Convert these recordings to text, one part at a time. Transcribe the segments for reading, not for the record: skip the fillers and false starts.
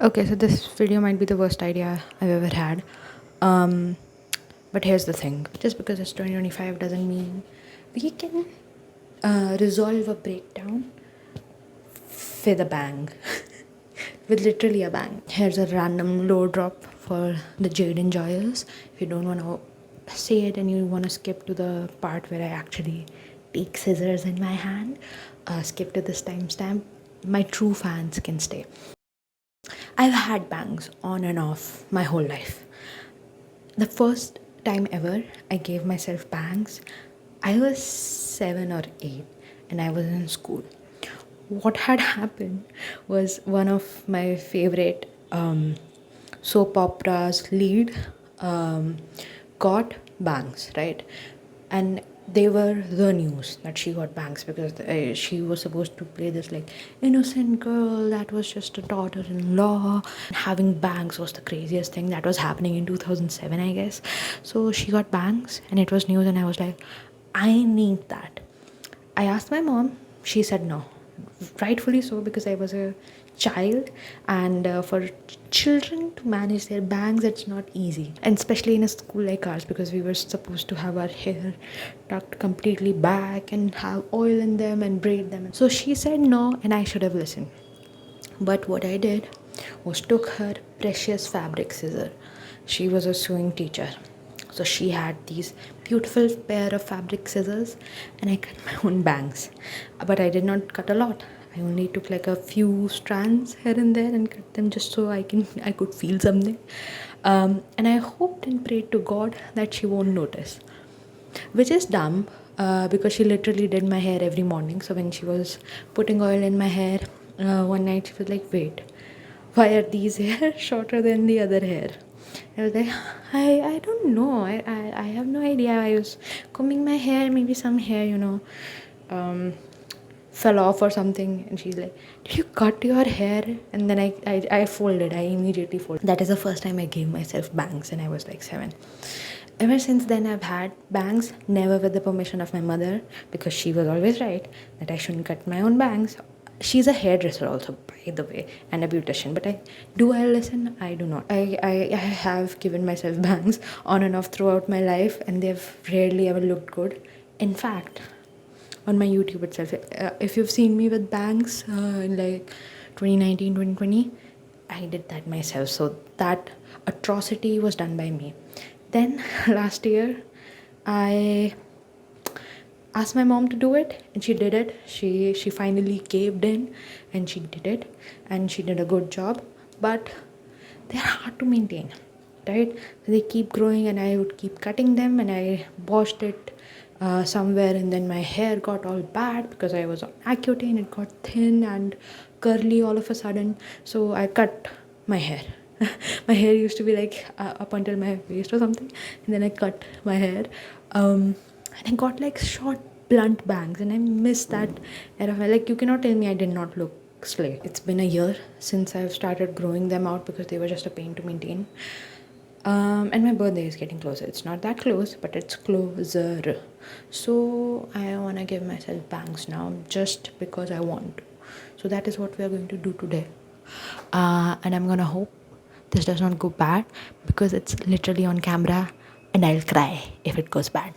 Okay, so this video might be the worst idea I've ever had. Um, but here's the thing, just because it's 2025 doesn't mean we can resolve a breakdown with a bang. With literally a bang. Here's a random low drop for the Jade enjoyers. If you don't want to say it and you want to skip to the part where I actually take scissors in my hand, skip to this timestamp. My true fans can stay. I've had bangs on and off my whole life. The first time ever I gave myself bangs, I was 7 or 8 and I was in school. What had happened was one of my favorite soap operas lead um, got bangs, right? And they were the news that she got bangs because she was supposed to play this like innocent girl that was just a daughter-in-law. Having bangs was the craziest thing that was happening in 2007, I guess. So she got bangs and it was news, and I was like, I need that. I asked my mom, she said no. Rightfully so, because I was a child, and for children to manage their bangs, it's not easy. And especially in a school like ours, because we were supposed to have our hair tucked completely back and have oil in them and braid them. So she said no, and I should have listened. But what I did was took her precious fabric scissor. She was a sewing teacher. So she had these beautiful pair of fabric scissors, and I cut my own bangs. But I did not cut a lot. I only took like a few strands here and there and cut them just so I could feel something. And I hoped and prayed to God that she won't notice, which is dumb, because she literally did my hair every morning. So when she was putting oil in my hair, one night she was like, wait, why are these hair shorter than the other hair? I was like, I don't know. I have no idea. I was combing my hair, maybe some hair, um, fell off or something. And she's like, did you cut your hair? And then I folded. I immediately folded. That is the first time I gave myself bangs, and I was like 7. Ever since then, I've had bangs, never with the permission of my mother, because she was always right that I shouldn't cut my own bangs. She's a hairdresser also, by the way, and a beautician. But I listen? I do not. I have given myself bangs on and off throughout my life, and they've rarely ever looked good. In fact, on my YouTube itself, if you've seen me with bangs in like 2019, 2020, I did that myself. So that atrocity was done by me. Then last year, I asked my mom to do it, and she did it. She finally caved in, and she did it, and she did a good job. But they're hard to maintain, right? They keep growing, and I would keep cutting them, and I washed it somewhere, and then my hair got all bad because I was on Accutane. It got thin and curly all of a sudden, so I cut my hair. My hair used to be like up until my waist or something, and then I cut my hair, and I got like short blunt bangs, and I miss that era. Like, you cannot tell me I did not look slay. It's been a year since I've started growing them out because they were just a pain to maintain. And my birthday is getting closer. It's not that close, but it's closer. So I want to give myself bangs now just because I want to. So that is what we are going to do today. And I'm going to hope this does not go bad, because it's literally on camera and I'll cry if it goes bad.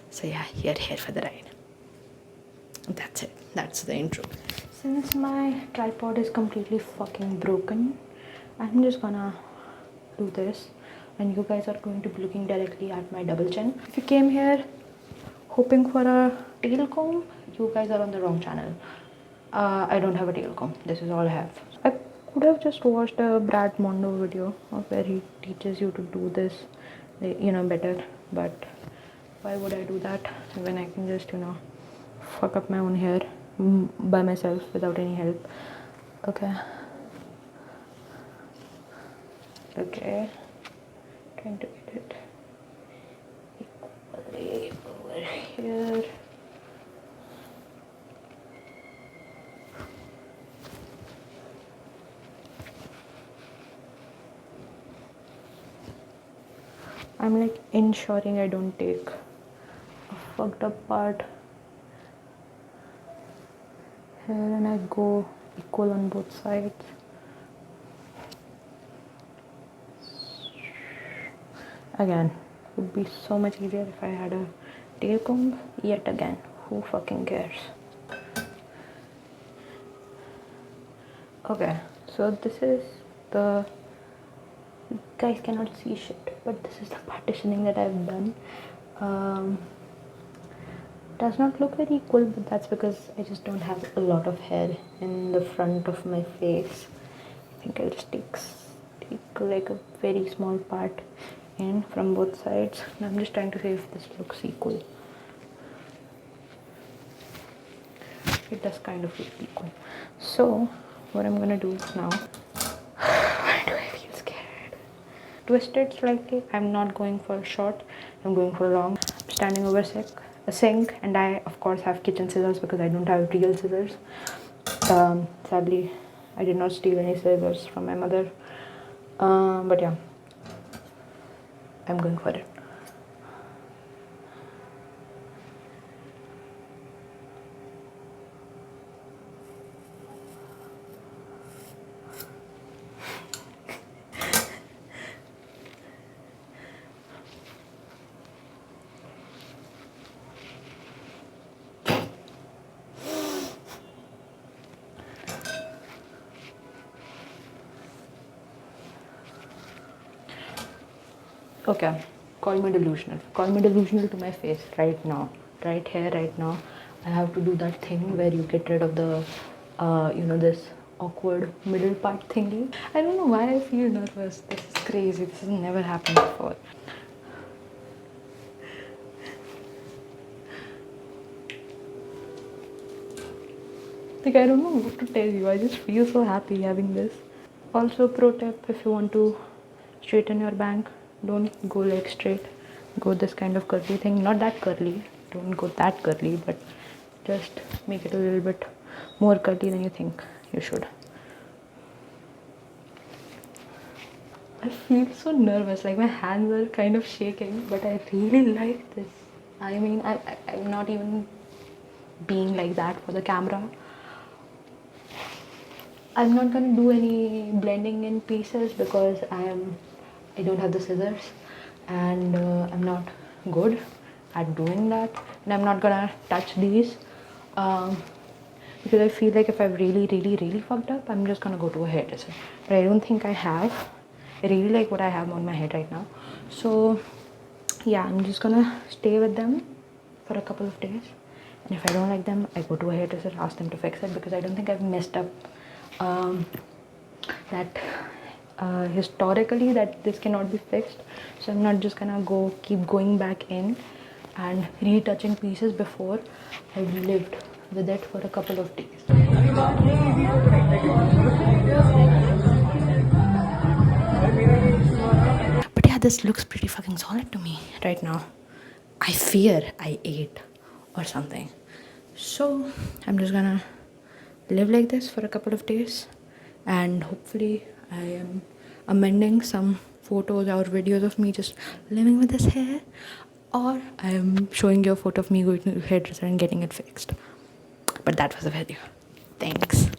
So yeah, you're here for the ride. That's it. That's the intro. Since my tripod is completely fucking broken, I'm just gonna do this, and you guys are going to be looking directly at my double chin. If you came here hoping for a tail comb, you guys are on the wrong channel. I don't have a tail comb. This is all I have. I could have just watched a Brad Mondo video of where he teaches you to do this, better. But why would I do that when I can just, fuck up my own hair by myself without any help? Okay. Okay. Trying to get it equally over here. I'm like ensuring I don't take a fucked up part here, and I go equal on both sides. Again, would be so much easier if I had a tail comb. Yet again, who fucking cares? Okay, so this is the, you guys cannot see shit, but this is the partitioning that I've done. Does not look very equal, but that's because I just don't have a lot of hair in the front of my face. I think I'll just take like a very small part in from both sides. And I'm just trying to see if this looks equal. It does kind of look equal. So what I'm gonna do now, why do I feel scared? Twist it slightly. I'm not going for short, I'm going for long. I'm standing over a sink, and I of course have kitchen scissors because I don't have real scissors. Sadly, I did not steal any scissors from my mother. But yeah, I'm going for it. Okay, call me delusional. Call me delusional to my face right now. Right here, right now. I have to do that thing where you get rid of the, this awkward middle part thingy. I don't know why I feel nervous. This is crazy. This has never happened before. Like, I don't know what to tell you. I just feel so happy having this. Also, pro tip, if you want to straighten your bank, don't go like straight. Go this kind of curly thing. Not that curly. Don't go that curly, but just make it a little bit more curly than you think you should. I feel so nervous. Like, my hands are kind of shaking, but I really like this. I mean, I'm not even being like that for the camera. I'm not gonna do any blending in pieces because I don't have the scissors, and I'm not good at doing that, and I'm not gonna touch these because I feel like if I've really fucked up, I'm just gonna go to a hairdresser. But I don't think I have. I really like what I have on my head right now, so yeah, I'm just gonna stay with them for a couple of days, and if I don't like them, I go to a hairdresser, ask them to fix it, because I don't think I've messed up that historically that this cannot be fixed. So I'm not just gonna keep going back in and retouching pieces before I've lived with it for a couple of days. But yeah, this looks pretty fucking solid to me right now. I fear I ate or something. So I'm just gonna live like this for a couple of days, and hopefully I am amending some photos or videos of me just living with this hair, or I am showing you a photo of me going to the hairdresser and getting it fixed. But that was a video. Thanks.